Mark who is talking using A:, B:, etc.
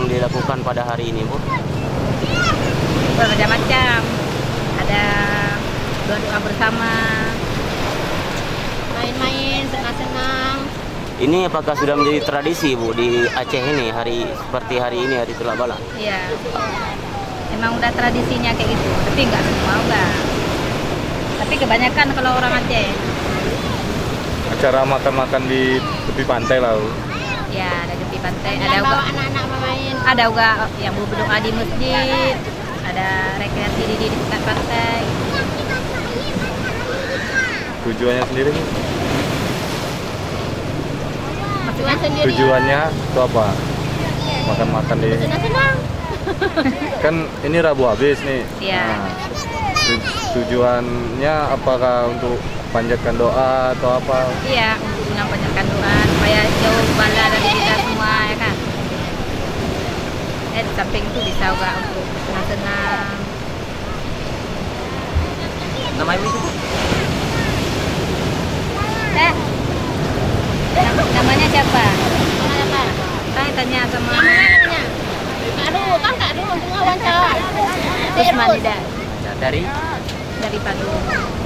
A: dilakukan pada hari ini, Bu?
B: Bermacam-macam. Ada doa bersama, main-main, senang-senang.
A: Ini apakah sudah menjadi tradisi, Bu, di Aceh ini seperti hari ini, hari Tulak Bala?
B: Iya. Emang udah tradisinya kayak gitu, tapi nggak semua enggak. Tapi kebanyakan kalau orang Aceh.
C: Acara makan-makan di tepi pantai lah.
B: Ya, ada tepi pantai,
D: Ada
B: ada
D: bawa
B: juga
D: anak-anak bermain.
B: ada juga yang berdoa di masjid, ada rekreasi di dekat pantai.
C: Tujuannya sendiri nih?
B: Maksudnya sendiri.
C: Tujuannya itu apa? Makan-makan di...
D: Senang-senang.
C: Kan ini Rabu habis nih.
B: Iya.
C: Nah, tujuannya apakah untuk panjatkan doa atau apa?
B: Iya, untuk menampakkan doa supaya jauh bala dari kita semua, ya kan. Di samping itu bisa juga untuk senang-senang.
A: Nama Ibu itu, Bu?
B: Namanya siapa?
D: Apa?
B: Saya tanya sama
D: Namanya? Aduh, kan Kak Dulu untuk wawancara.
B: Usman Ida
A: Dari
B: dari Padang.